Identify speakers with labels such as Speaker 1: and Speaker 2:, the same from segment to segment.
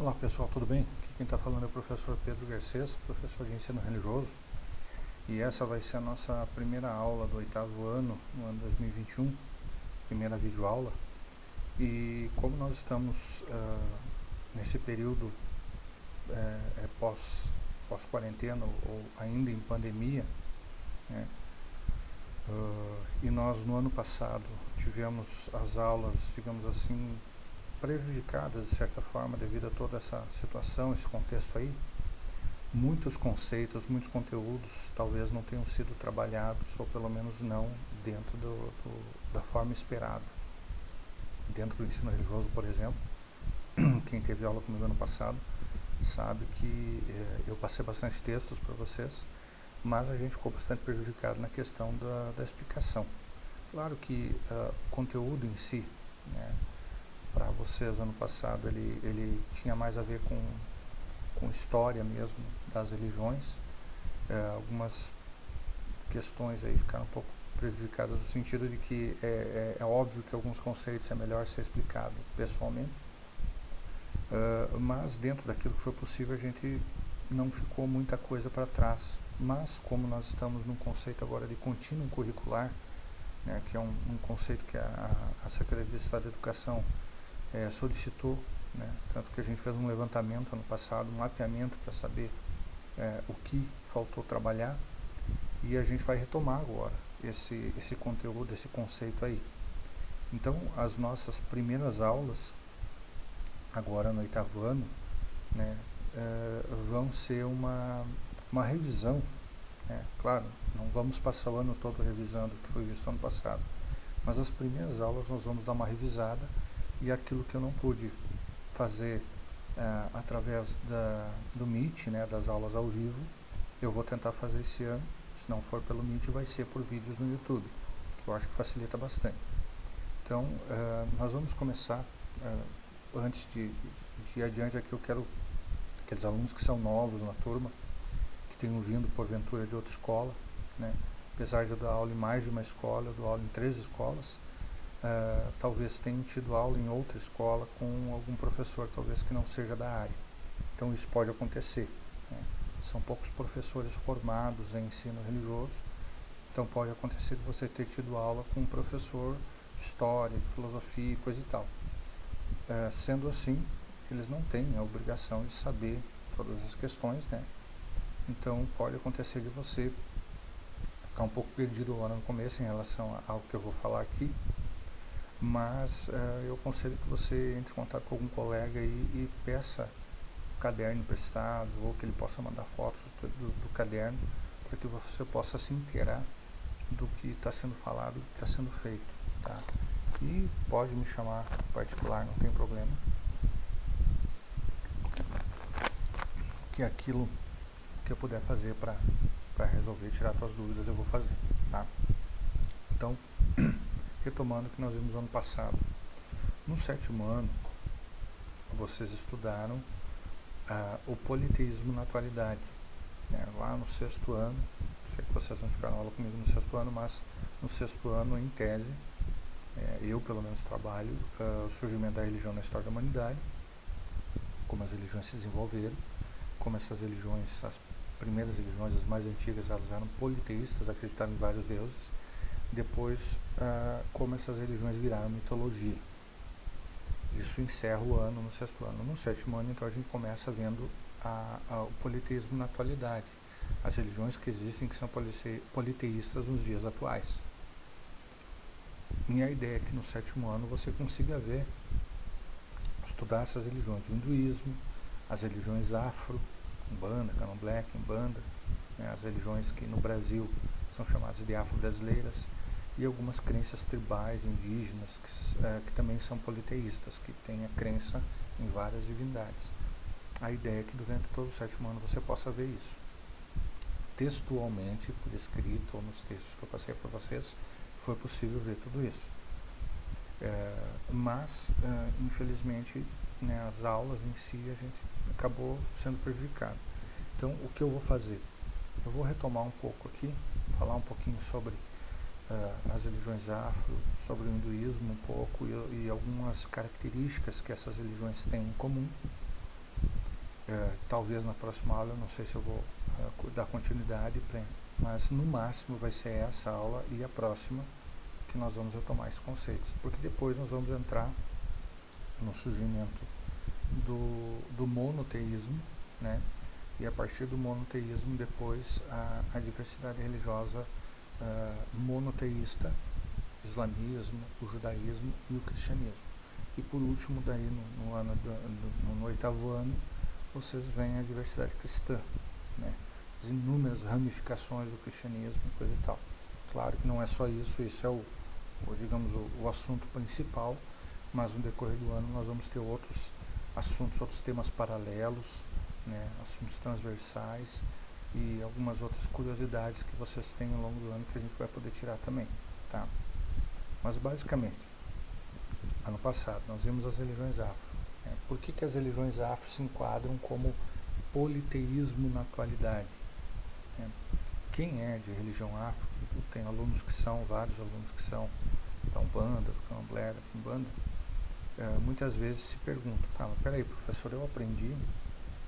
Speaker 1: Olá pessoal, tudo bem? Aqui quem está falando é o professor Pedro Garcês, professor de ensino religioso, e essa vai ser a nossa primeira aula do oitavo ano, no ano 2021, primeira videoaula. E como nós estamos nesse período pós-quarentena ou ainda em pandemia, né, e nós no ano passado tivemos as aulas, digamos assim, prejudicadas de certa forma devido a toda essa situação, esse contexto aí. Muitos conceitos, muitos conteúdos talvez não tenham sido trabalhados, ou pelo menos não dentro da forma esperada. Dentro do ensino religioso, por exemplo, quem teve aula comigo ano passado sabe que eu passei bastante textos para vocês, mas a gente ficou bastante prejudicado na questão da explicação. Claro que o conteúdo em si, né, para vocês ano passado, ele tinha mais a ver com história mesmo das religiões. Algumas questões aí ficaram um pouco prejudicadas no sentido de que é óbvio que alguns conceitos é melhor ser explicado pessoalmente, mas dentro daquilo que foi possível a gente não ficou muita coisa para trás. Mas como nós estamos num conceito agora de contínuo curricular, né, que é um conceito que a Secretaria de Estado da Educação solicitou, né, tanto que a gente fez um levantamento ano passado, um mapeamento para saber o que faltou trabalhar, e a gente vai retomar agora esse conteúdo, esse conceito aí. Então, as nossas primeiras aulas, agora no oitavo ano, né, vão ser uma revisão. Claro, não vamos passar o ano todo revisando o que foi visto ano passado, mas as primeiras aulas nós vamos dar uma revisada, e aquilo que eu não pude fazer através do Meet, né, das aulas ao vivo, eu vou tentar fazer esse ano. Se não for pelo Meet, vai ser por vídeos no YouTube, que eu acho que facilita bastante. Então, nós vamos começar, antes de ir adiante aqui, eu quero aqueles alunos que são novos na turma, que tenham vindo porventura de outra escola, né, apesar de eu dar aula em mais de uma escola, eu dou aula em 3 escolas, talvez tenham tido aula em outra escola com algum professor, talvez que não seja da área. Então isso pode acontecer, né? São poucos professores formados em ensino religioso, então pode acontecer de você ter tido aula com um professor de história, de filosofia, coisa e tal. Sendo assim, eles não têm a obrigação de saber todas as questões, né? Então pode acontecer de você ficar um pouco perdido lá no começo em relação ao que eu vou falar aqui, mas eu aconselho que você entre em contato com algum colega e peça o caderno emprestado, ou que ele possa mandar fotos do caderno, para que você possa se inteirar do que está sendo falado, do que está sendo feito, tá? E pode me chamar em particular, não tem problema, que aquilo que eu puder fazer para resolver, tirar suas dúvidas, eu vou fazer, tá? Então, retomando o que nós vimos ano passado, no 7º ano, vocês estudaram o politeísmo na atualidade, né? Lá no 6º ano, sei que vocês não tiveram aula comigo no 6º ano, mas no 6º ano, em tese, eu pelo menos trabalho o surgimento da religião na história da humanidade, como as religiões se desenvolveram, como essas religiões, as primeiras religiões, as mais antigas, elas eram politeístas, acreditavam em vários deuses. Depois, como essas religiões viraram mitologia. Isso encerra o ano no 6º ano. No 7º ano, então, a gente começa vendo o politeísmo na atualidade. As religiões que existem, que são politeístas nos dias atuais. Minha ideia é que no 7º ano você consiga ver, estudar essas religiões. O hinduísmo, as religiões afro, Umbanda, Candomblé, Quimbanda, né, as religiões que no Brasil são chamadas de afro-brasileiras, e algumas crenças tribais, indígenas, que também são politeístas, que têm a crença em várias divindades. A ideia é que durante todo o 7º ano você possa ver isso. Textualmente, por escrito, ou nos textos que eu passei para vocês, foi possível ver tudo isso. Mas, infelizmente, né, as aulas em si, a gente acabou sendo prejudicado. Então, o que eu vou fazer? Eu vou retomar um pouco aqui, falar um pouquinho sobre as religiões afro, sobre o hinduísmo um pouco, e algumas características que essas religiões têm em comum. talvez na próxima aula, eu não sei se eu vou dar continuidade, mas no máximo vai ser essa aula e a próxima que nós vamos retomar esses conceitos, porque depois nós vamos entrar no surgimento do monoteísmo, né? E a partir do monoteísmo depois a diversidade religiosa monoteísta, islamismo, o judaísmo e o cristianismo. E por último, daí no oitavo ano, vocês veem a diversidade cristã, né? As inúmeras ramificações do cristianismo, coisa e tal. Claro que não é só isso, esse é digamos, o assunto principal, mas no decorrer do ano nós vamos ter outros assuntos, outros temas paralelos, né, assuntos transversais e algumas outras curiosidades que vocês têm ao longo do ano que a gente vai poder tirar também, tá? Mas basicamente, ano passado nós vimos as religiões afro. Né? Por que as religiões afro se enquadram como politeísmo na atualidade? Né? Quem é de religião afro, tem alunos que são, vários alunos que são da Umbanda, do Candomblé, da Quimbanda, muitas vezes se perguntam, tá, mas peraí, professor, eu aprendi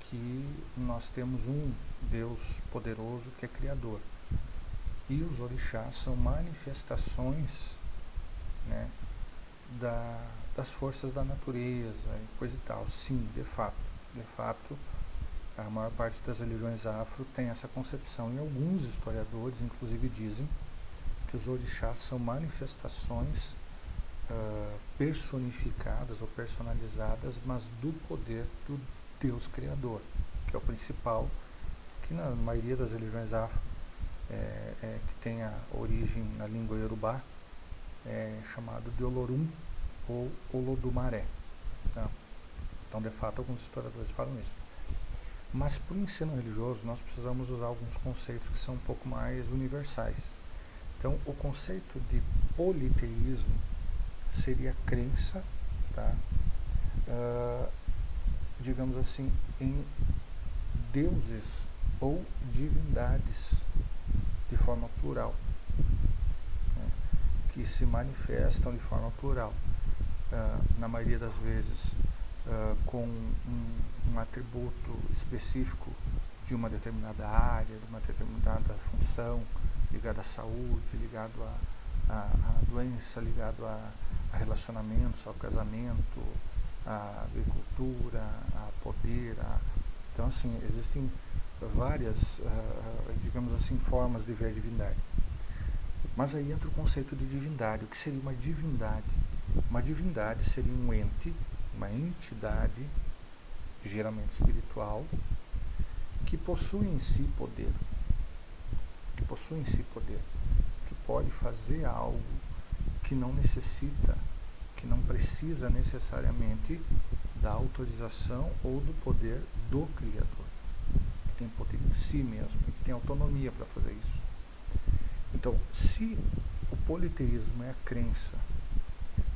Speaker 1: que nós temos um Deus poderoso que é criador, e os orixás são manifestações, né, das forças da natureza e coisa e tal. Sim, de fato, a maior parte das religiões afro tem essa concepção, e alguns historiadores inclusive dizem que os orixás são manifestações personificadas ou personalizadas, mas do poder do Deus Criador, que é o principal, que na maioria das religiões afro, que tem a origem na língua iorubá, é chamado de Olorum ou Olodumaré. Tá? Então, de fato, alguns historiadores falam isso. Mas para o ensino religioso, nós precisamos usar alguns conceitos que são um pouco mais universais. Então, o conceito de politeísmo seria a crença, tá? Digamos assim, em deuses ou divindades de forma plural, né? Que se manifestam de forma plural, na maioria das vezes com um atributo específico de uma determinada área, de uma determinada função, ligado à saúde, ligado à doença, ligado a relacionamentos, ao casamento, à agricultura, a poder. Então, assim, existem várias, digamos assim, formas de ver a divindade. Mas aí entra o conceito de divindade. O que seria uma divindade? Uma divindade seria um ente, uma entidade, geralmente espiritual, que possui em si poder, que pode fazer algo que não necessita, que não precisa necessariamente da autorização ou do poder do Criador, que tem poder em si mesmo, que tem autonomia para fazer isso. Então, se o politeísmo é a crença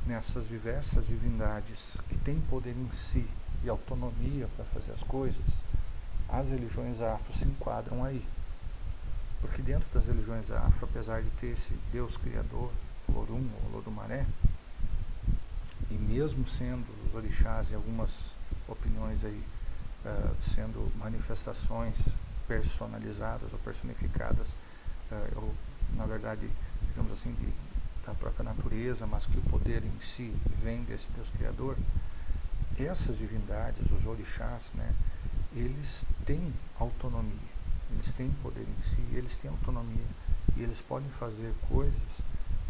Speaker 1: nessas diversas divindades que têm poder em si e autonomia para fazer as coisas, as religiões afro se enquadram aí. Porque dentro das religiões afro, apesar de ter esse Deus Criador, Olorum ou Olodumaré, e mesmo sendo os orixás, em algumas opiniões aí, sendo manifestações personalizadas ou personificadas, ou na verdade, digamos assim, da própria natureza, mas que o poder em si vem desse Deus Criador, essas divindades, os orixás, né, eles têm autonomia, eles têm poder em si, eles têm autonomia, e eles podem fazer coisas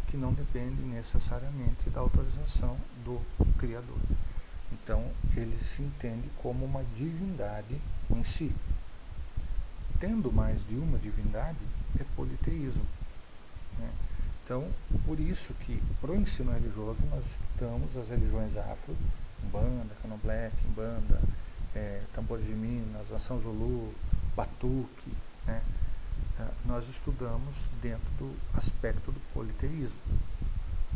Speaker 1: que não dependem necessariamente da autorização do Criador. Então, ele se entende como uma divindade em si. Tendo mais de uma divindade, é politeísmo, né? Então, por isso que, para o ensino religioso, nós estudamos as religiões afro, Umbanda, Candomblé, Quimbanda, Tambores de Minas, Nação Zulu, Batuque, né? Nós estudamos dentro do aspecto do politeísmo.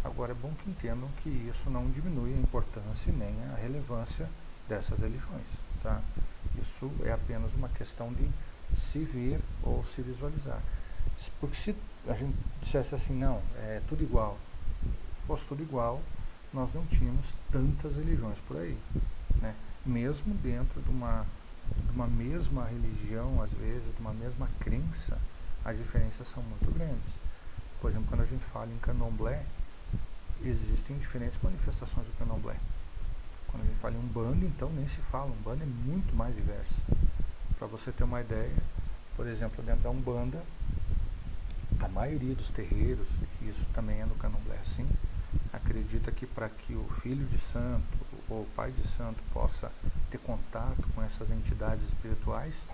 Speaker 1: Agora, é bom que entendam que isso não diminui a importância nem a relevância dessas religiões, tá? Isso é apenas uma questão de se ver ou se visualizar. Porque se a gente dissesse assim, não, é tudo igual, se fosse tudo igual, nós não tínhamos tantas religiões por aí, né? Mesmo dentro de uma de uma mesma religião, às vezes, de uma mesma crença, as diferenças são muito grandes. Por exemplo, quando a gente fala em candomblé, existem diferentes manifestações do candomblé. Quando a gente fala em umbanda, então nem se fala, umbanda é muito mais diversa. Para você ter uma ideia, por exemplo, dentro da umbanda, a maioria dos terreiros, e isso também é no candomblé assim, acredita que para que o filho de santo ou o pai de santo possa ter contato com essas entidades espirituais,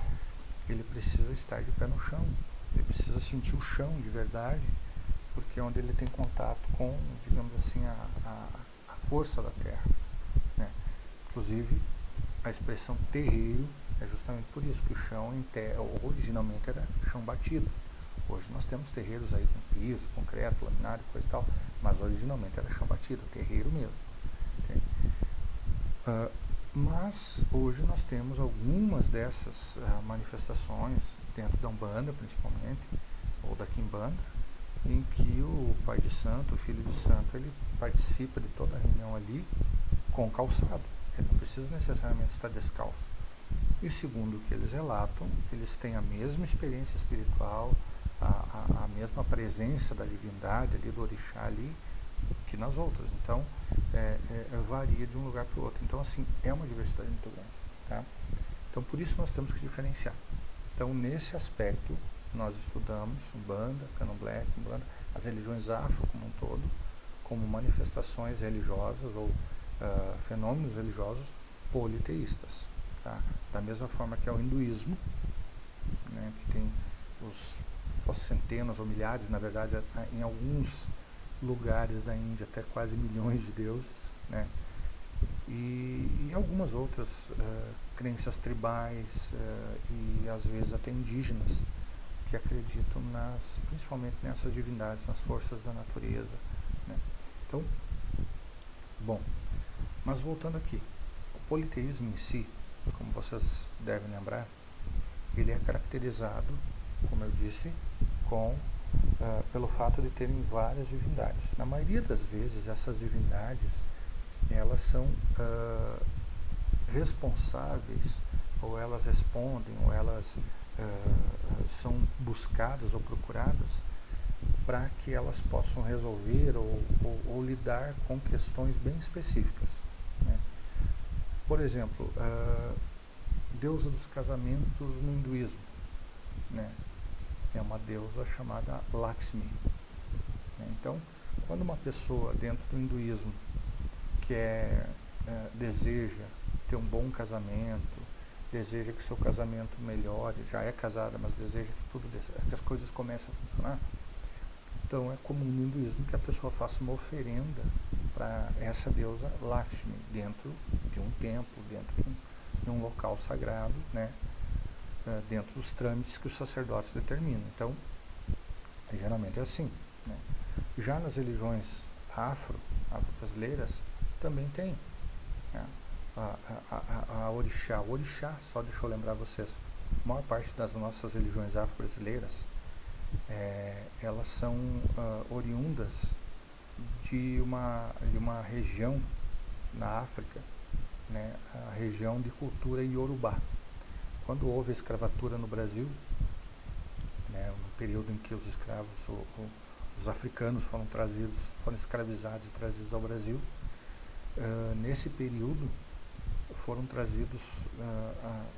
Speaker 1: ele precisa estar de pé no chão, ele precisa sentir o chão de verdade, porque é onde ele tem contato com, digamos assim, a força da terra, né? Inclusive, a expressão terreiro é justamente por isso, que o chão originalmente era chão batido. Hoje nós temos terreiros aí com piso, concreto, laminado, coisa e tal, mas originalmente era chão batido, terreiro mesmo. Okay? Mas hoje nós temos algumas dessas manifestações, dentro da Umbanda principalmente, ou da Quimbanda, em que o pai de santo, o filho de santo, ele participa de toda a reunião ali com calçado. Ele não precisa necessariamente estar descalço. E segundo o que eles relatam, eles têm a mesma experiência espiritual, a mesma presença da divindade ali, do orixá ali, que nas outras. Então, varia de um lugar para o outro. Então, assim, é uma diversidade muito grande. Tá? Então, por isso nós temos que diferenciar. Então, nesse aspecto, nós estudamos Umbanda, Candomblé, Quimbanda, as religiões afro como um todo, como manifestações religiosas ou fenômenos religiosos politeístas. Tá? Da mesma forma que é o hinduísmo, né, que tem suas centenas ou milhares, na verdade, em alguns lugares da Índia, até quase milhões de deuses, né? E algumas outras crenças tribais e às vezes até indígenas que acreditam principalmente nessas divindades, nas forças da natureza, né? Então, bom, mas voltando aqui, o politeísmo em si, como vocês devem lembrar, ele é caracterizado, como eu disse, pelo fato de terem várias divindades. Na maioria das vezes, essas divindades, elas são responsáveis, ou elas respondem, ou elas são buscadas ou procuradas para que elas possam resolver ou lidar com questões bem específicas, né? Por exemplo, deusa dos casamentos no hinduísmo, né? É uma deusa chamada Lakshmi, né? Então, quando uma pessoa dentro do hinduísmo deseja ter um bom casamento, deseja que seu casamento melhore, já é casada, mas deseja que as coisas comecem a funcionar, então é comum no hinduísmo que a pessoa faça uma oferenda para essa deusa Lakshmi dentro de um templo, dentro de um local sagrado, né? Dentro dos trâmites que os sacerdotes determinam. Então, geralmente é assim, né? Já nas religiões afro-brasileiras, também tem, né? A orixá. O orixá, só deixa eu lembrar vocês, a maior parte das nossas religiões afro-brasileiras, elas são oriundas de uma região na África, né? A região de cultura iorubá. Quando houve a escravatura no Brasil, né, no período em que os escravos, os africanos foram escravizados e trazidos ao Brasil, nesse período foram trazidos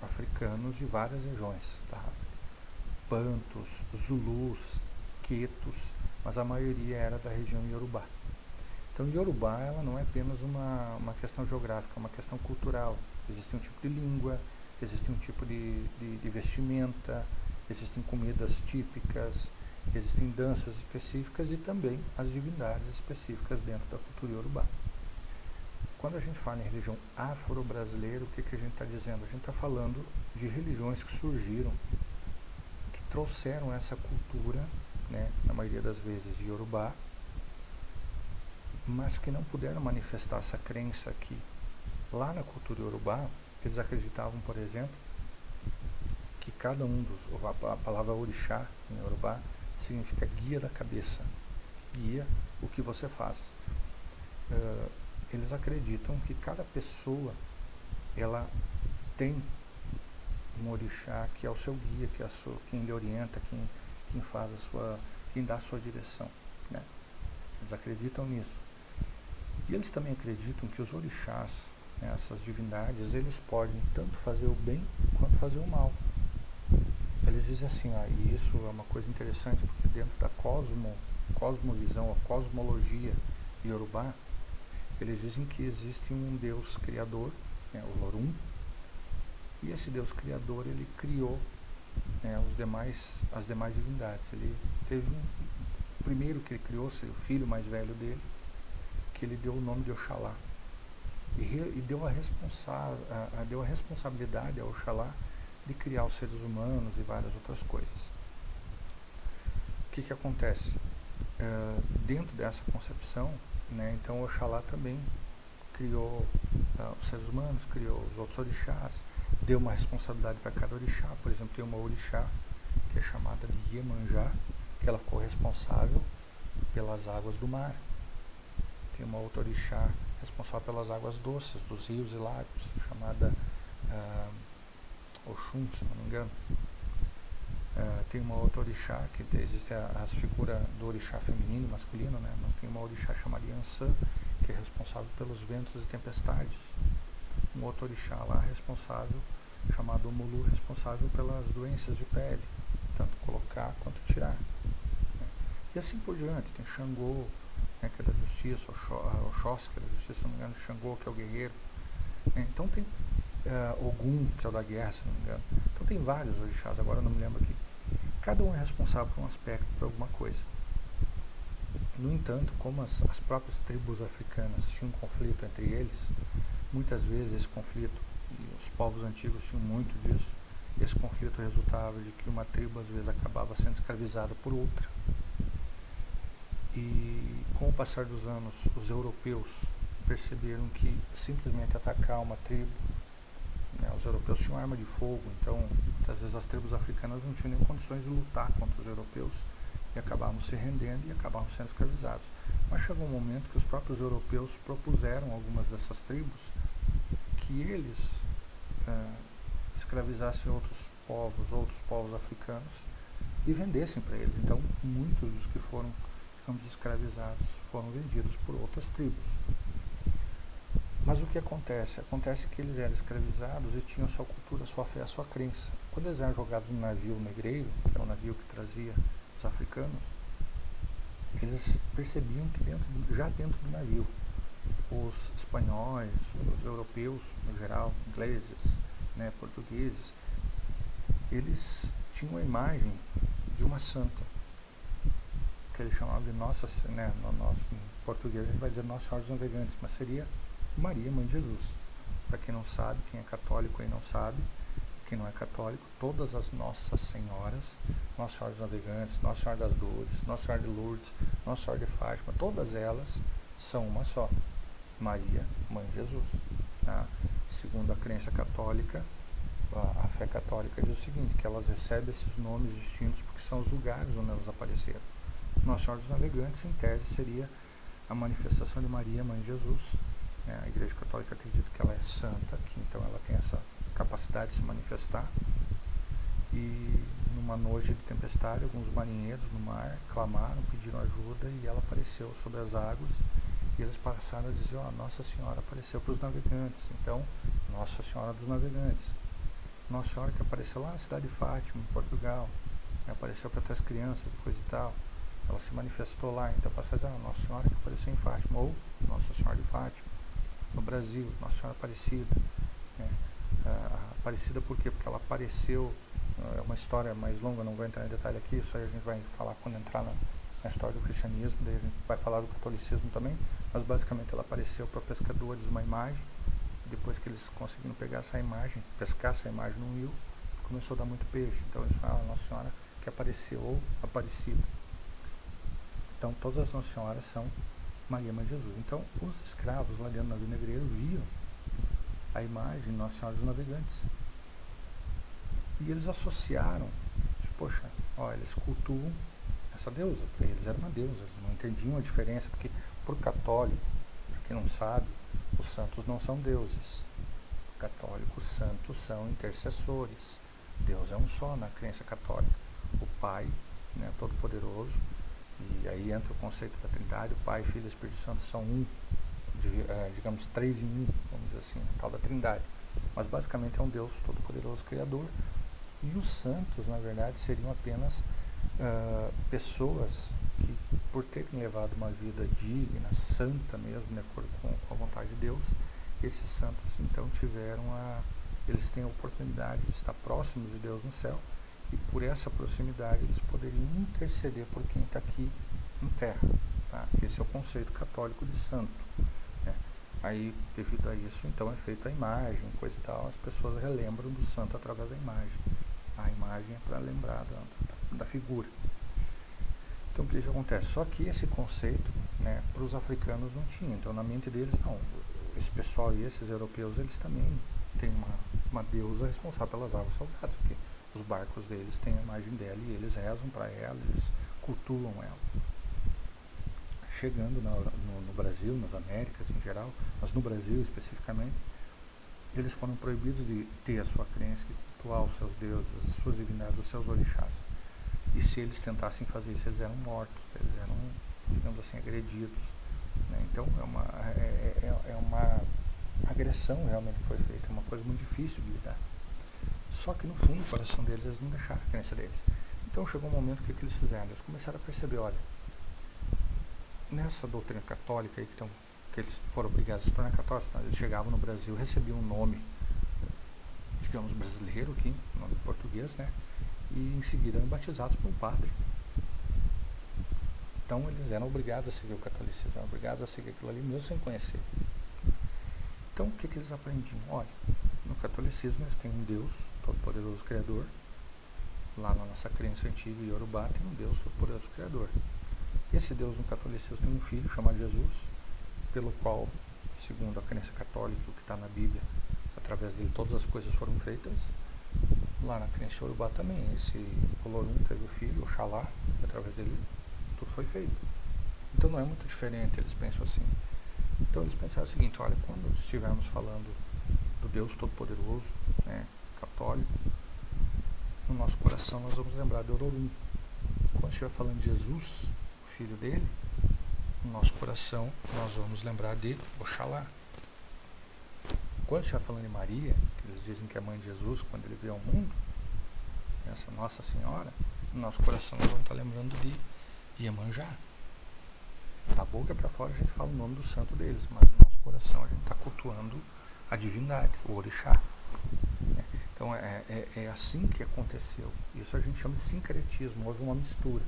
Speaker 1: africanos de várias regiões da África. Bantus, Zulus, Quetos, mas a maioria era da região iorubá. Então, iorubá ela não é apenas uma questão geográfica, é uma questão cultural. Existe um tipo de língua, existe um tipo de vestimenta, existem comidas típicas, existem danças específicas e também as divindades específicas dentro da cultura iorubá. Quando a gente fala em religião afro-brasileira, o que a gente está dizendo? A gente está falando de religiões que surgiram, que trouxeram essa cultura, né, na maioria das vezes de iorubá, mas que não puderam manifestar essa crença aqui. Lá na cultura iorubá, eles acreditavam, por exemplo, que cada um a palavra orixá em iorubá significa guia da cabeça, guia o que você faz. Eles acreditam que cada pessoa ela tem um orixá que é o seu guia, que é quem lhe orienta, quem faz quem dá a sua direção, né? Eles acreditam nisso. E eles também acreditam que os orixás, né, essas divindades, eles podem tanto fazer o bem quanto fazer o mal. Eles dizem assim, e isso é uma coisa interessante, porque dentro da cosmovisão, a cosmologia iorubá, eles dizem que existe um Deus criador, né, o Lorum, e esse Deus criador, ele criou, né, as demais divindades. Ele teve o primeiro que ele criou, seria o filho mais velho dele, que ele deu o nome de Oxalá, e deu a responsabilidade a Oxalá de criar os seres humanos e várias outras coisas. O que acontece? Dentro dessa concepção, né, então Oxalá também criou os seres humanos, criou os outros orixás, deu uma responsabilidade para cada orixá. Por exemplo, tem uma orixá que é chamada de Iemanjá, que ela ficou responsável pelas águas do mar. Tem uma outra orixá responsável pelas águas doces, dos rios e lagos, chamada Oxum, se não me engano. Tem uma outra orixá, que existe as figuras do orixá feminino e masculino, né? Mas tem uma orixá chamada Yansã, que é responsável pelos ventos e tempestades. Um outro orixá lá responsável, chamado Omulu, responsável pelas doenças de pele, tanto colocar quanto tirar, né? E assim por diante. Tem Xangô, né, que é da justiça, Oxóssi, que é da justiça, se não me engano, Xangô, que é o guerreiro, né? Então tem Ogum, que é o da guerra, se não me engano. Então tem vários orixás, agora eu não me lembro aqui. Cada um é responsável por um aspecto, por alguma coisa. No entanto, como as próprias tribos africanas tinham um conflito entre eles, muitas vezes esse conflito, e os povos antigos tinham muito disso, esse conflito resultava de que uma tribo às vezes acabava sendo escravizada por outra. E com o passar dos anos, os europeus perceberam que simplesmente atacar uma tribo, né, os europeus tinham arma de fogo, então muitas vezes as tribos africanas não tinham nem condições de lutar contra os europeus e acabavam se rendendo e acabavam sendo escravizados. Mas chegou um momento que os próprios europeus propuseram a algumas dessas tribos que eles escravizassem outros povos africanos e vendessem para eles. Então muitos dos que foram, digamos, escravizados foram vendidos por outras tribos. Mas o que acontece? Acontece que eles eram escravizados e tinham a sua cultura, a sua fé, a sua crença. Quando eles eram jogados no navio negreiro, que é o navio que trazia os africanos, eles percebiam que já dentro do navio, os espanhóis, os europeus no geral, ingleses, né, portugueses, eles tinham a imagem de uma santa, que eles chamavam de Nossa, né, no nosso português a gente vai dizer Nossa Senhora dos Navegantes, mas seria Maria, Mãe de Jesus. Para quem não sabe, quem é católico aí não sabe, quem não é católico, todas as Nossas Senhoras, Nossa Senhora dos Navegantes, Nossa Senhora das Dores, Nossa Senhora de Lourdes, Nossa Senhora de Fátima, todas elas são uma só, Maria, Mãe de Jesus. Tá? Segundo a crença católica, a fé católica diz o seguinte, que elas recebem esses nomes distintos porque são os lugares onde elas apareceram. Nossa Senhora dos Navegantes, em tese, seria a manifestação de Maria, Mãe de Jesus. A Igreja Católica acredita que ela é santa, que então ela tem essa capacidade de se manifestar. E numa noite de tempestade, alguns marinheiros no mar clamaram, pediram ajuda e ela apareceu sobre as águas. E eles passaram a dizer, Nossa Senhora apareceu para os navegantes. Então, Nossa Senhora dos Navegantes. Nossa Senhora que apareceu lá na cidade de Fátima, em Portugal, apareceu para as crianças, coisa e tal. Ela se manifestou lá, então passa a dizer, Nossa Senhora que apareceu em Fátima, ou Nossa Senhora de Fátima. No Brasil, Nossa Senhora Aparecida, né? Aparecida por quê? Porque ela apareceu, é uma história mais longa, não vou entrar em detalhe aqui, isso aí a gente vai falar quando entrar na história do cristianismo, daí a gente vai falar do catolicismo também, mas basicamente ela apareceu para pescadores uma imagem, depois que eles conseguiram pegar essa imagem, pescar essa imagem no rio, começou a dar muito peixe, então eles falam, Nossa Senhora que apareceu, ou Aparecida. Então todas as Nossas Senhoras são Maria, Mãe de Jesus. Então, os escravos lá dentro do navio negreiro viam a imagem de Nossa Senhora dos Navegantes. E eles associaram, poxa, eles cultuam essa deusa. Para eles era uma deusa, eles não entendiam a diferença, porque por católico, para quem não sabe, os santos não são deuses. Por católico, os santos são intercessores. Deus é um só na crença católica. O Pai, né, Todo-Poderoso, e aí entra o conceito da Trindade, o Pai, Filho e Espírito Santo são um, digamos, três em um, vamos dizer assim, a tal da Trindade. Mas basicamente é um Deus Todo-Poderoso, Criador, e os santos, na verdade, seriam apenas pessoas que, por terem levado uma vida digna, santa mesmo, de acordo com a vontade de Deus, esses santos então eles têm a oportunidade de estar próximos de Deus no céu, e por essa proximidade eles poderiam interceder por quem está aqui em terra. Tá? Esse é o conceito católico de santo. Né? Aí, devido a isso, então é feita a imagem, coisa e tal, as pessoas relembram do santo através da imagem. A imagem é para lembrar da figura. Então, o que acontece? Só que esse conceito, né, para os africanos não tinha. Então, na mente deles, não. Esse pessoal e esses europeus, eles também têm uma deusa responsável pelas águas salgadas, porque os barcos deles têm a imagem dela e eles rezam para ela, eles cultuam ela. Chegando no Brasil, nas Américas em geral, mas no Brasil especificamente, eles foram proibidos de ter a sua crença, de cultuar os seus deuses, as suas divindades, os seus orixás. E se eles tentassem fazer isso, eles eram mortos, eles eram, digamos assim, agredidos. Né? Então é uma agressão realmente que foi feita, é uma coisa muito difícil de lidar. Só que no fundo, o coração deles, eles não deixaram a crença deles. Então chegou um momento que eles fizeram? Eles começaram a perceber, olha, nessa doutrina católica aí que eles foram obrigados a se tornar católicos, eles chegavam no Brasil, recebiam um nome, digamos, brasileiro aqui, nome português, né? E em seguida eram batizados por um padre. Então eles eram obrigados a seguir o catolicismo, eram obrigados a seguir aquilo ali mesmo sem conhecer. Então o que eles aprendiam? Olha, no catolicismo eles têm um Deus, Todo-Poderoso Criador. Lá na nossa crença antiga Yorubá tem um Deus Todo-Poderoso Criador. Esse Deus no catolicismo tem um filho chamado Jesus, pelo qual, segundo a crença católica, o que está na Bíblia, através dele todas as coisas foram feitas. Lá na crença Yorubá também, esse Olorum teve o filho, Oxalá, através dele tudo foi feito. Então não é muito diferente, eles pensam assim. Então eles pensaram o seguinte, olha, quando estivermos falando do Deus Todo-Poderoso, né, católico, no nosso coração nós vamos lembrar de Olorum. Quando estiver falando de Jesus, o filho dele, no nosso coração nós vamos lembrar de Oxalá. Quando estiver falando de Maria, que eles dizem que é a mãe de Jesus quando ele veio ao mundo, essa Nossa Senhora, no nosso coração nós vamos estar lembrando de Iemanjá. Da boca para fora a gente fala o nome do santo deles, mas no nosso coração a gente está cultuando a divindade, o orixá. Então é assim que aconteceu. Isso a gente chama de sincretismo, houve uma mistura.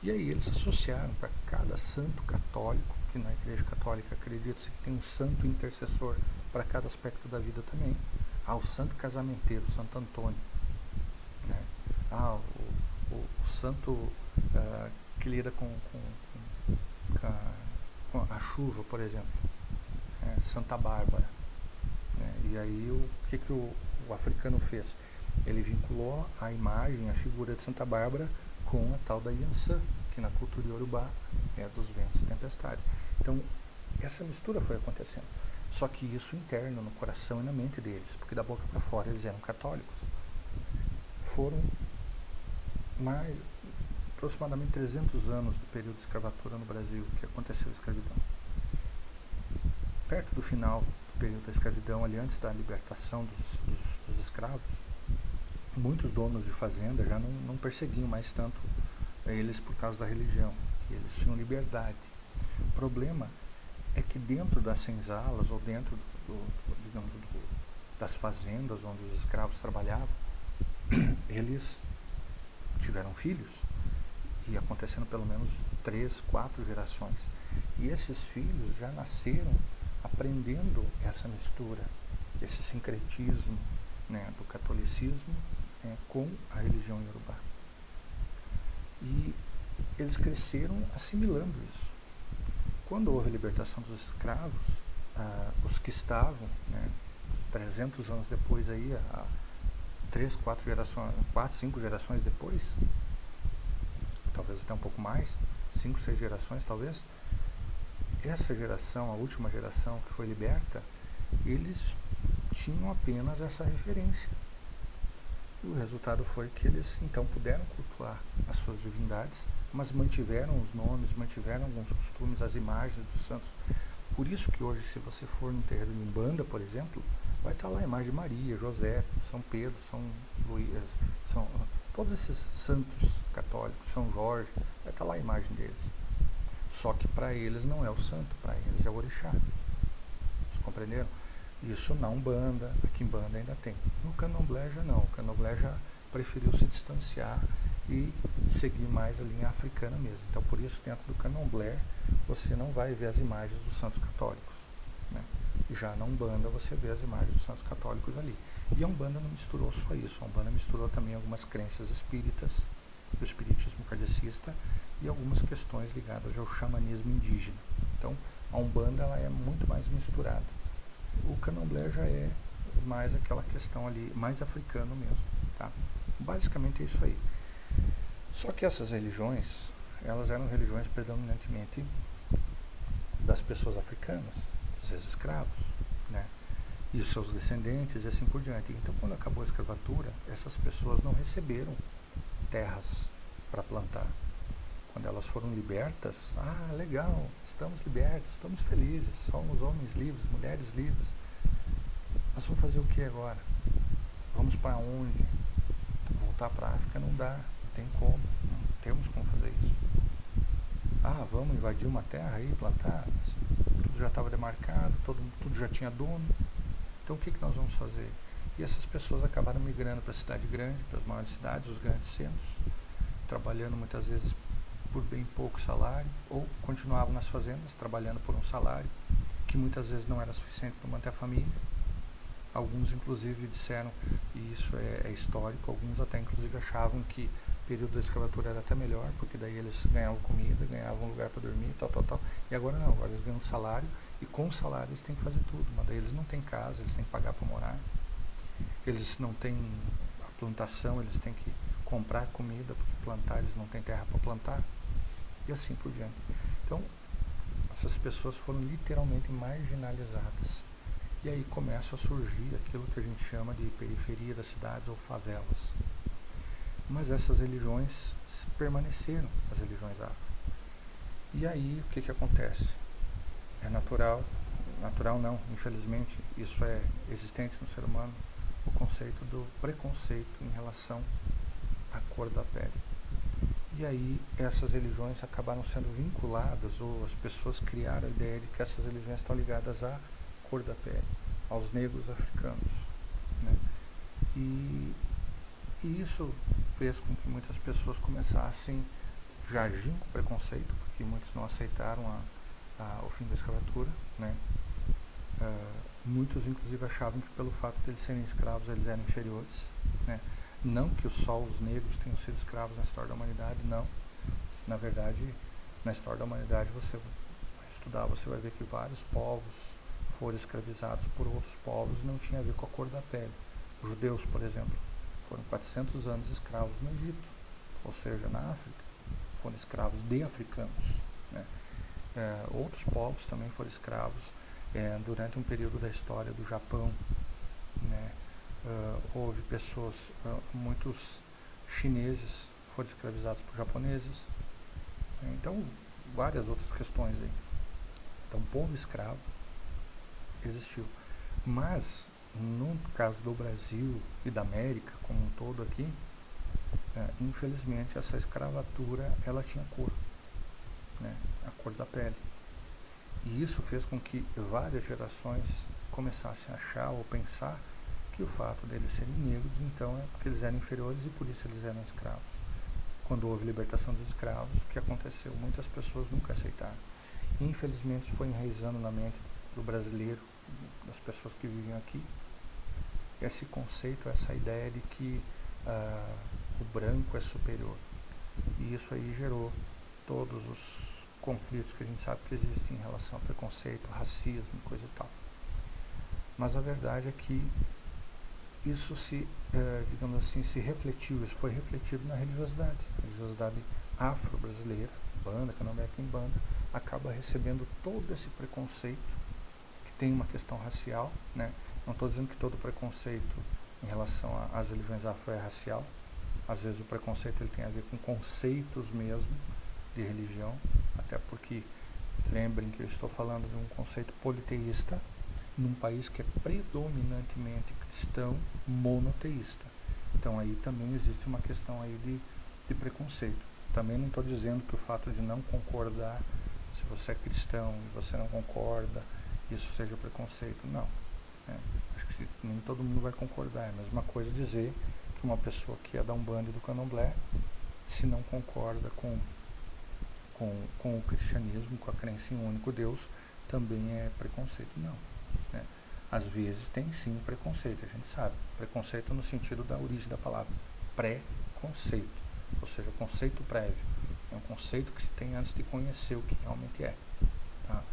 Speaker 1: E aí eles associaram para cada santo católico, que na Igreja Católica acredita-se que tem um santo intercessor para cada aspecto da vida também. O santo casamenteiro, Santo Antônio. Né? O santo que lida com a chuva, por exemplo. Santa Bárbara. E aí o que o africano fez? Ele vinculou a imagem, a figura de Santa Bárbara com a tal da Yansan, que na cultura iorubá é dos ventos e tempestades. Então, essa mistura foi acontecendo. Só que isso interno, no coração e na mente deles, porque da boca para fora eles eram católicos. Foram mais aproximadamente 300 anos do período de escravatura no Brasil que aconteceu a escravidão. Perto do final do período da escravidão, ali antes da libertação dos escravos, muitos donos de fazenda já não perseguiam mais tanto eles por causa da religião, que eles tinham liberdade. O problema é que dentro das senzalas ou dentro das fazendas onde os escravos trabalhavam, eles tiveram filhos, e acontecendo pelo menos 3, 4 gerações. E esses filhos já nasceram aprendendo essa mistura, esse sincretismo, né, do catolicismo com a religião iorubá. E eles cresceram assimilando isso. Quando houve a libertação dos escravos, os que estavam, 300 anos depois, aí, 3, 4 gerações, 4, 5 gerações depois, talvez até um pouco mais, 5, 6 gerações talvez, essa geração, a última geração que foi liberta, eles tinham apenas essa referência. E o resultado foi que eles então puderam cultuar as suas divindades, mas mantiveram os nomes, mantiveram alguns costumes, as imagens dos santos. Por isso que hoje, se você for no terreiro de Umbanda, por exemplo, vai estar lá a imagem de Maria, José, São Pedro, São Luís, todos esses santos católicos, São Jorge, vai estar lá a imagem deles. Só que para eles não é o santo, para eles é o orixá. Vocês compreenderam? Isso na Umbanda, a Quimbanda ainda tem. No Candomblé já não. O Candomblé já preferiu se distanciar e seguir mais a linha africana mesmo. Então, por isso, dentro do Candomblé, você não vai ver as imagens dos santos católicos, né? Já na Umbanda, você vê as imagens dos santos católicos ali. E a Umbanda não misturou só isso. A Umbanda misturou também algumas crenças espíritas, do espiritismo kardecista, e algumas questões ligadas ao xamanismo indígena. Então, a Umbanda ela é muito mais misturada. O Candomblé já é mais aquela questão ali, mais africano mesmo, tá? Basicamente é isso aí. Só que essas religiões, elas eram religiões predominantemente das pessoas africanas, dos ex-escravos, né? E os seus descendentes e assim por diante. Então, quando acabou a escravatura, essas pessoas não receberam terras para plantar. Quando elas foram libertas, legal, estamos libertos, estamos felizes, somos homens livres, mulheres livres. Mas vamos fazer o que agora? Vamos para onde? Voltar para a África não dá, não tem como, não temos como fazer isso. Vamos invadir uma terra e plantar? Mas tudo já estava demarcado, tudo já tinha dono. Então o que nós vamos fazer? E essas pessoas acabaram migrando para a cidade grande, para as maiores cidades, os grandes centros, trabalhando muitas vezes por bem pouco salário, ou continuavam nas fazendas trabalhando por um salário que muitas vezes não era suficiente para manter a família. Alguns inclusive disseram, e isso é histórico, alguns até inclusive achavam que o período da escravatura era até melhor, porque daí eles ganhavam comida, ganhavam um lugar para dormir, tal. E agora não, agora eles ganham salário, e com o salário eles têm que fazer tudo, mas daí eles não têm casa, eles têm que pagar para morar, eles não têm a plantação, eles têm que comprar comida, porque plantar eles não têm terra para plantar, e assim por diante. Então, essas pessoas foram literalmente marginalizadas. E aí começa a surgir aquilo que a gente chama de periferia das cidades ou favelas. Mas essas religiões permaneceram, as religiões afro. E aí o que acontece? É natural não, infelizmente, isso é existente no ser humano, o conceito do preconceito em relação à cor da pele. E aí essas religiões acabaram sendo vinculadas, ou as pessoas criaram a ideia de que essas religiões estão ligadas à cor da pele, aos negros africanos, né? E isso fez com que muitas pessoas começassem já agindo com preconceito, porque muitos não aceitaram o fim da escravatura, né? Muitos inclusive achavam que pelo fato de eles serem escravos eles eram inferiores, né? Não que só os negros tenham sido escravos na história da humanidade, não. Na verdade, na história da humanidade você vai estudar, você vai ver que vários povos foram escravizados por outros povos e não tinha a ver com a cor da pele. Os judeus, por exemplo, foram 400 anos escravos no Egito, ou seja, na África, foram escravos de africanos, né? Outros povos também foram escravos durante um período da história do Japão, né? Houve pessoas, muitos chineses foram escravizados por japoneses, né? Então, várias outras questões aí. Então, povo escravo existiu. Mas, no caso do Brasil e da América como um todo aqui, infelizmente essa escravatura ela tinha cor, né? A cor da pele. E isso fez com que várias gerações começassem a achar ou pensar que o fato deles serem negros, então é porque eles eram inferiores e por isso eles eram escravos. Quando houve libertação dos escravos, o que aconteceu? Muitas pessoas nunca aceitaram. E, infelizmente, isso foi enraizando na mente do brasileiro, das pessoas que vivem aqui, esse conceito, essa ideia de que o branco é superior. E isso aí gerou todos os conflitos que a gente sabe que existem em relação ao preconceito, racismo, coisa e tal. Mas a verdade é que isso digamos assim, se refletiu, isso foi refletido na religiosidade. A religiosidade afro-brasileira, banda, candomblé, quimbanda, acaba recebendo todo esse preconceito, que tem uma questão racial, né? Não estou dizendo que todo preconceito em relação às religiões afro é racial. Às vezes o preconceito ele tem a ver com conceitos mesmo de religião, até porque lembrem que eu estou falando de um conceito politeísta num país que é predominantemente cristão monoteísta. Então aí também existe uma questão aí de preconceito. Também não estou dizendo que o fato de não concordar, se você é cristão e você não concorda, isso seja preconceito. Não. Acho que nem todo mundo vai concordar. É a mesma coisa dizer que uma pessoa que é da Umbanda e do Candomblé, se não concorda com o cristianismo, com a crença em um único Deus, também é preconceito. Não. Às vezes tem sim preconceito, a gente sabe. Preconceito no sentido da origem da palavra. Preconceito, ou seja, conceito prévio. É um conceito que se tem antes de conhecer o que realmente é. Tá?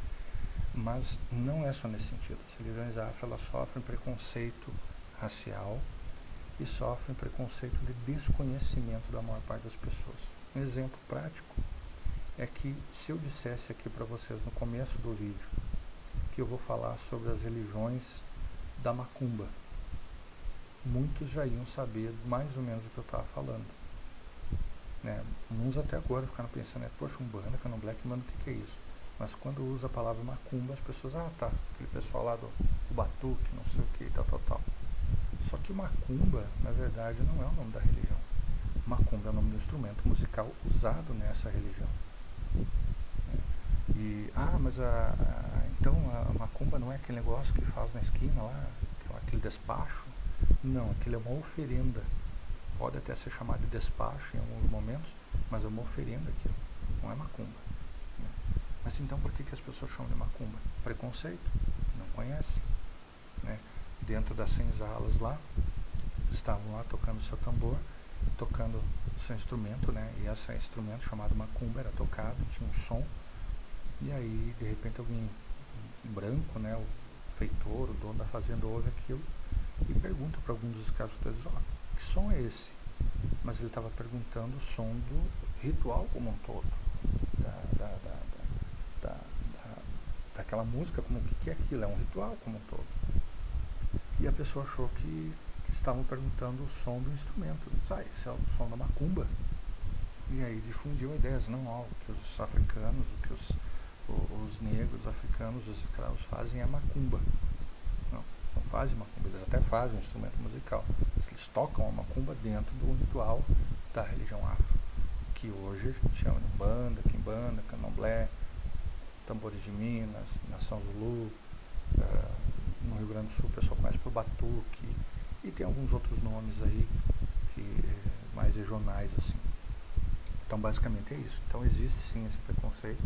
Speaker 1: Mas não é só nesse sentido. As religiões afro, elas sofrem preconceito racial e sofrem preconceito de desconhecimento da maior parte das pessoas. Um exemplo prático é que se eu dissesse aqui para vocês no começo do vídeo que eu vou falar sobre as religiões da macumba, muitos já iam saber mais ou menos o que eu estava falando. Uns até agora ficaram pensando, poxa, Umbanda, Candomblé, que mano, o que é isso? Mas quando usa a palavra macumba, as pessoas, tá, aquele pessoal lá do batuque, não sei o que, tal. Só que macumba, na verdade, não é o nome da religião. Macumba é o nome do instrumento musical usado nessa religião. Mas então a macumba não é aquele negócio que faz na esquina lá, aquele despacho? Não, aquilo é uma oferenda. Pode até ser chamado de despacho em alguns momentos, mas é uma oferenda aquilo, não é macumba. Mas então por que as pessoas chamam de macumba? Preconceito, não conhecem. Dentro das senzalas lá, estavam lá tocando seu tambor, tocando seu instrumento, e esse instrumento chamado macumba era tocado, tinha um som, e aí de repente alguém branco, o feitor, o dono da fazenda, ouve aquilo e pergunta para algum dos escravos, que som é esse? Mas ele estava perguntando o som do ritual como um todo, daquela música, como o que é aquilo? É um ritual como um todo. E a pessoa achou que estavam perguntando o som do instrumento. Esse é o som da macumba. E aí difundiu a ideia, o que os africanos, o que os negros africanos, os escravos fazem é macumba. Não, eles não fazem macumba, eles até fazem um instrumento musical. Eles tocam a macumba dentro do ritual da religião afro, que hoje a gente chama de Umbanda, Quimbanda, Candomblé, Tambores de Minas, Nação Zulu, no Rio Grande do Sul o pessoal conhece por Batuque, e tem alguns outros nomes aí, mais regionais assim. Então basicamente é isso. Então existe sim esse preconceito,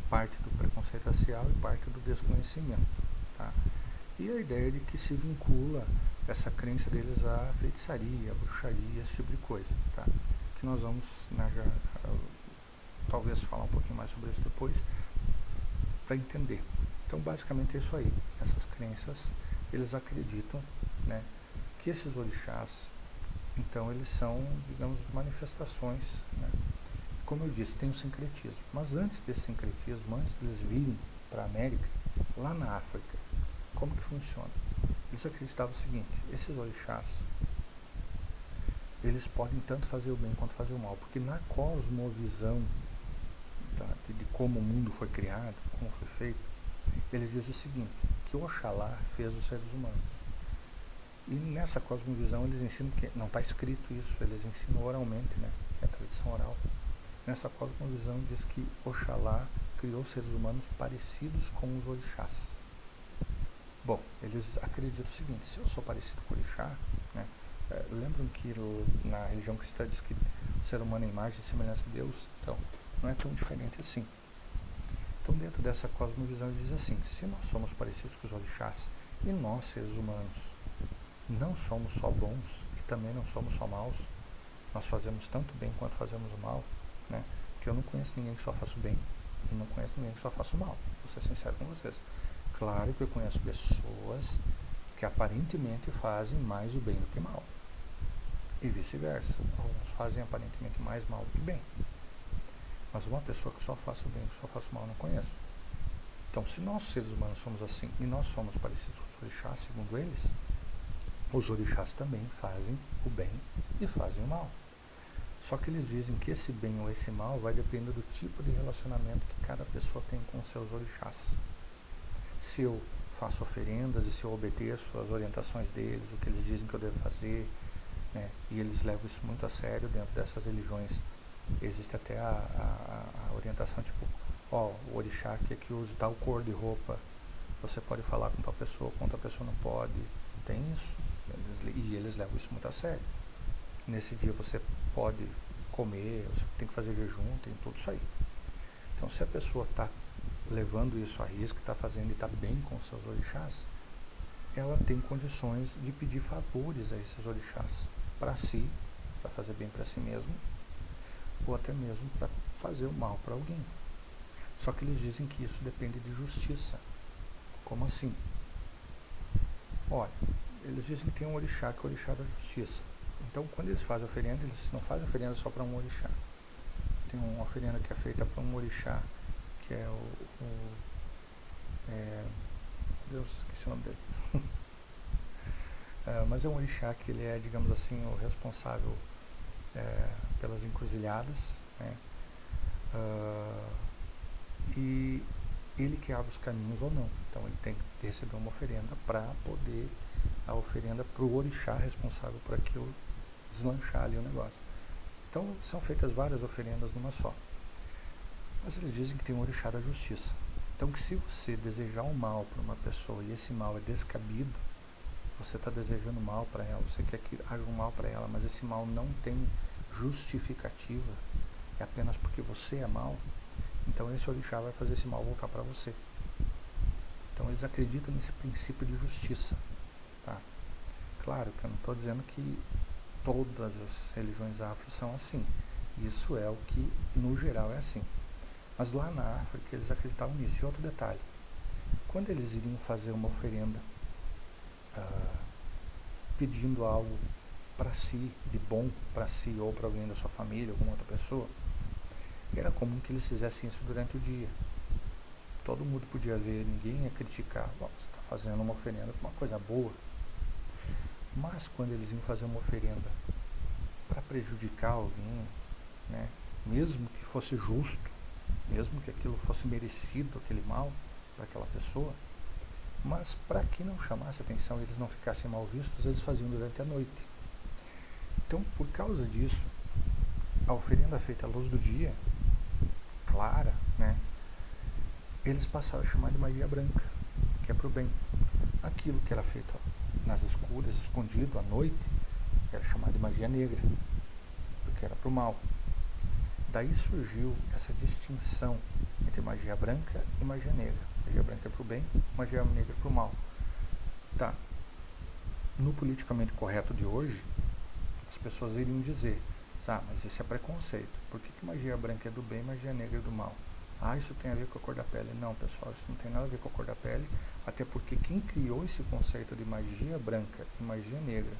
Speaker 1: parte do preconceito racial e parte do desconhecimento. Tá? E a ideia de que se vincula essa crença deles à feitiçaria, à bruxaria, esse tipo de coisa. Tá? Que nós vamos talvez falar um pouquinho mais sobre isso depois, para entender. Então basicamente é isso aí. Essas crenças, eles acreditam que esses orixás, então eles são, digamos, manifestações, como eu disse, tem um sincretismo, mas antes desse sincretismo, antes deles virem para a América, lá na África, como que funciona? Eles acreditavam o seguinte: esses orixás, eles podem tanto fazer o bem quanto fazer o mal, porque na cosmovisão de como o mundo foi criado, como foi feito, eles dizem o seguinte, que Oxalá fez os seres humanos. E nessa cosmovisão eles ensinam, que não está escrito isso, eles ensinam oralmente, é a tradição oral. Nessa cosmovisão diz que Oxalá criou seres humanos parecidos com os orixás. Bom, eles acreditam o seguinte: se eu sou parecido com o orixá, lembram que na religião cristã diz que o ser humano é imagem e semelhança de Deus? Então, não é tão diferente assim. Então, dentro dessa cosmovisão, ele diz assim: se nós somos parecidos com os orixás e nós, seres humanos, não somos só bons e também não somos só maus, nós fazemos tanto bem quanto fazemos o mal, porque eu não conheço ninguém que só faça o bem e não conheço ninguém que só faça o mal, vou ser sincero com vocês. Claro que eu conheço pessoas que aparentemente fazem mais o bem do que mal, e vice-versa. Alguns fazem aparentemente mais mal do que bem, mas uma pessoa que só faça o bem, que só faça o mal, eu não conheço. Então, se nós seres humanos somos assim e nós somos parecidos com os orixás, segundo eles, Os orixás também fazem o bem e fazem o mal. Só que eles dizem que esse bem ou esse mal vai depender do tipo de relacionamento que cada pessoa tem com os seus orixás. Se eu faço oferendas e se eu obedeço às orientações deles, o que eles dizem que eu devo fazer, né? E eles levam isso muito a sério dentro dessas religiões. Existe até a orientação tipo, o orixá quer que use tal cor de roupa, você pode falar com tal pessoa, com outra pessoa não pode. Tem isso. E eles levam isso muito a sério. Nesse dia você pode comer, você tem que fazer jejum, tem tudo isso aí. Então se a pessoa está levando isso a risco, está fazendo e está bem com os seus orixás, ela tem condições de pedir favores a esses orixás para si, para fazer bem para si mesmo, ou até mesmo para fazer o mal para alguém. Só que eles dizem que isso depende de justiça. Como assim? Olha, eles dizem que tem um orixá que é o orixá da justiça. Então, quando eles fazem oferenda, eles não fazem oferenda só para um orixá. Tem uma oferenda que é feita para um orixá, que é Deus, esqueci o nome dele. Mas é um orixá que ele é, digamos assim, o responsável pelas encruzilhadas, né? E ele que abre os caminhos ou não. Então ele tem que receber uma oferenda para poder a oferenda para o orixá responsável por aquilo deslanchar ali o negócio. Então são feitas várias oferendas numa só. Mas eles dizem que tem um orixá da justiça. Então que se você desejar um mal para uma pessoa e esse mal é descabido, você está desejando mal para ela, você quer que haja um mal para ela, mas esse mal não tem justificativa, é apenas porque você é mal, então esse orixá vai fazer esse mal voltar para você. Então eles acreditam nesse princípio de justiça. Tá? Claro que eu não estou dizendo que todas as religiões afro são assim. Isso é o que, no geral, é assim. Mas lá na África eles acreditavam nisso. E outro detalhe, quando eles iriam fazer uma oferenda pedindo algo para si, de bom para si ou para alguém da sua família, alguma outra pessoa, era comum que eles fizessem isso durante o dia. Todo mundo podia ver, ninguém ia criticar. Bom, você está fazendo uma oferenda para uma coisa boa. Mas quando eles iam fazer uma oferenda para prejudicar alguém, né, mesmo que fosse justo, mesmo que aquilo fosse merecido, aquele mal para aquela pessoa, mas para que não chamasse atenção e eles não ficassem mal vistos, eles faziam durante a noite. Então, por causa disso, a oferenda feita à luz do dia, clara, né, eles passaram a chamar de magia branca, que é para o bem. Aquilo que era feito nas escuras, escondido à noite, era chamado de magia negra, porque era para o mal. Daí surgiu essa distinção entre magia branca e magia negra. Magia branca é para o bem, magia negra é para o mal. Tá. No politicamente correto de hoje, as pessoas iriam dizer, mas isso é preconceito. Por que magia branca é do bem e magia negra é do mal? Isso tem a ver com a cor da pele. Não, pessoal, isso não tem nada a ver com a cor da pele, até porque quem criou esse conceito de magia branca e magia negra,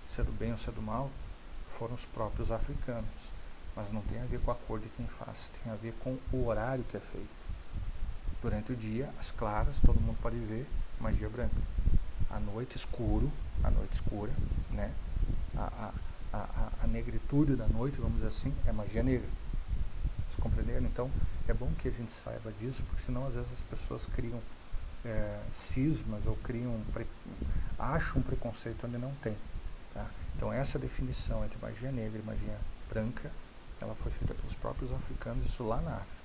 Speaker 1: se é do bem ou se é do mal, foram os próprios africanos. Mas não tem a ver com a cor de quem faz, tem a ver com o horário que é feito. Durante o dia, às claras, todo mundo pode ver magia branca. À noite escura, né? A negritude da noite, vamos dizer assim, é magia negra. Vocês compreenderam? Então, é bom que a gente saiba disso, porque senão às vezes as pessoas criam cismas ou acham um preconceito onde não tem. Tá? Então, essa definição entre magia negra e magia branca, ela foi feita pelos próprios africanos, isso lá na África.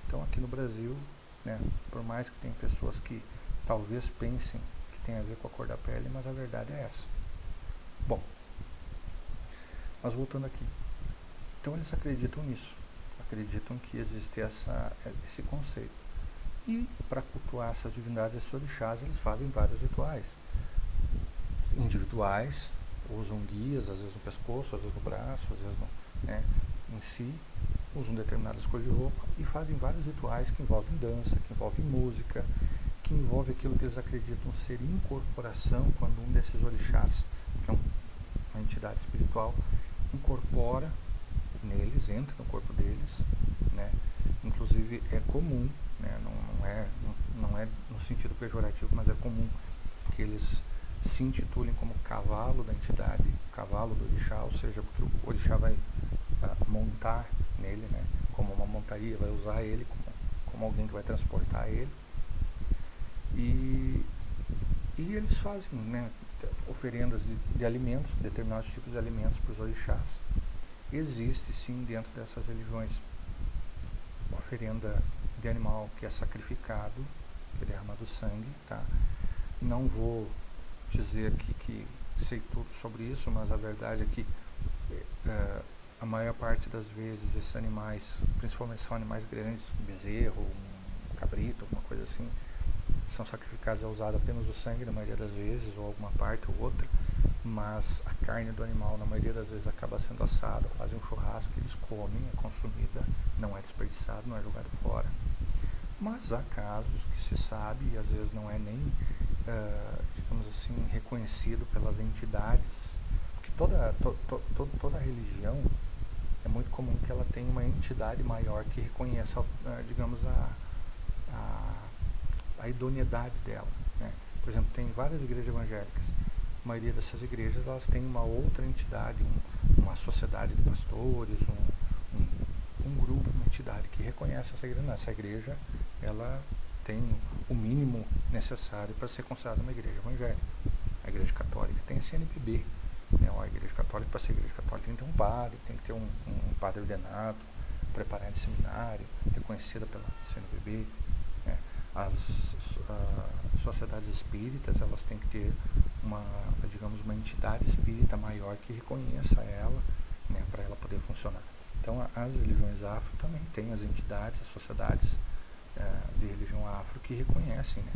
Speaker 1: Então, aqui no Brasil, né, por mais que tenha pessoas que talvez pensem que tem a ver com a cor da pele, mas a verdade é essa. Bom, mas voltando aqui. Então, eles acreditam nisso. Acreditam que existe esse conceito. E, para cultuar essas divindades, esses orixás, eles fazem vários rituais. Individuais, usam guias, às vezes no pescoço, às vezes no braço, às vezes em si, usam determinadas cores de roupa e fazem vários rituais que envolvem dança, que envolvem música, que envolve aquilo que eles acreditam ser incorporação, quando um desses orixás, que é uma entidade espiritual, incorpora neles, entra no corpo deles, né? Inclusive é comum, né? Não é no sentido pejorativo, mas é comum que eles se intitulem como cavalo da entidade, cavalo do orixá, ou seja, porque o orixá vai montar nele, né, como uma montaria, vai usar ele como alguém que vai transportar ele. E eles fazem, né, oferendas de alimentos, determinados tipos de alimentos para os orixás. Existe sim dentro dessas religiões oferenda de animal que é sacrificado, que é derramado sangue, tá? Não vou dizer aqui que sei tudo sobre isso, mas a verdade é que a maior parte das vezes esses animais, principalmente são animais grandes, um bezerro, um cabrito, alguma coisa assim, são sacrificados, é usado apenas o sangue na maioria das vezes, ou alguma parte ou outra, mas a carne do animal na maioria das vezes acaba sendo assada, fazem um churrasco, eles comem, é consumida, não é desperdiçado, não é jogado fora. Mas há casos que se sabe, e às vezes não é nem, digamos assim, reconhecido pelas entidades, porque toda religião é muito comum que ela tenha uma entidade maior que reconheça, digamos, a idoneidade dela, né? Por exemplo, tem várias igrejas evangélicas. A maioria dessas igrejas elas têm uma outra entidade, uma sociedade de pastores, um grupo, uma entidade que reconhece essa igreja. Essa igreja ela tem o mínimo necessário para ser considerada uma igreja evangélica. A igreja católica tem a CNBB, né? A igreja católica, para ser igreja católica, tem que ter um padre, tem que ter um padre ordenado, preparado em seminário, reconhecida pela CNBB. Né? As sociedades espíritas, elas têm que ter digamos, uma entidade espírita maior que reconheça ela, né, para ela poder funcionar. Então, as religiões afro também têm as entidades, as sociedades de religião afro que reconhecem, né?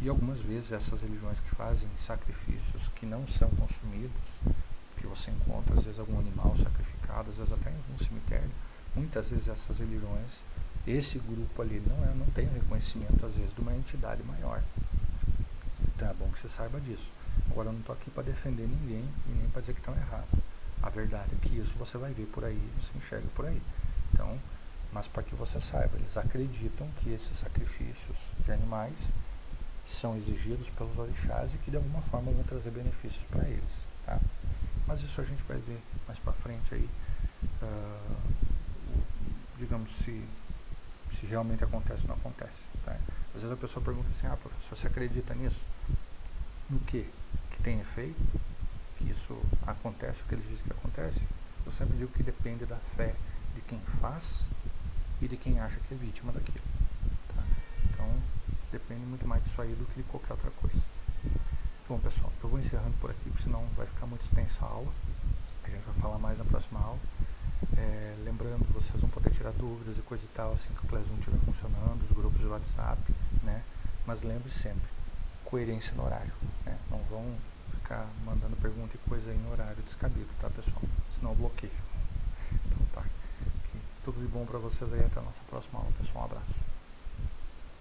Speaker 1: E algumas vezes essas religiões que fazem sacrifícios que não são consumidos, que você encontra às vezes algum animal sacrificado, às vezes até em algum cemitério, muitas vezes essas religiões, esse grupo ali não tem o reconhecimento às vezes de uma entidade maior. Então é bom que você saiba disso. Agora eu não estou aqui para defender ninguém e nem para dizer que estão errados. A verdade é que isso você vai ver por aí, você enxerga por aí. Então, mas para que você saiba, eles acreditam que esses sacrifícios de animais são exigidos pelos orixás e que de alguma forma vão trazer benefícios para eles, tá? Mas isso a gente vai ver mais para frente aí, digamos, se realmente acontece ou não acontece, tá? Às vezes a pessoa pergunta assim, professor, você acredita nisso? No quê? Que tem efeito? Que isso acontece, o que eles dizem que acontece? Eu sempre digo que depende da fé de quem faz e de quem acha que é vítima daquilo, tá? Então, depende muito mais disso aí do que de qualquer outra coisa. Bom, pessoal, eu vou encerrando por aqui, porque senão vai ficar muito extensa a aula. A gente vai falar mais na próxima aula. Lembrando, vocês vão poder tirar dúvidas e coisa e tal, assim que o Classroom estiver funcionando, os grupos de WhatsApp, né? Mas lembre sempre, coerência no horário, né? Não vão ficar mandando pergunta e coisa em horário descabido, tá, pessoal? Senão eu bloqueio. Então tá. Tudo de bom pra vocês aí, até a nossa próxima aula, pessoal. Um abraço.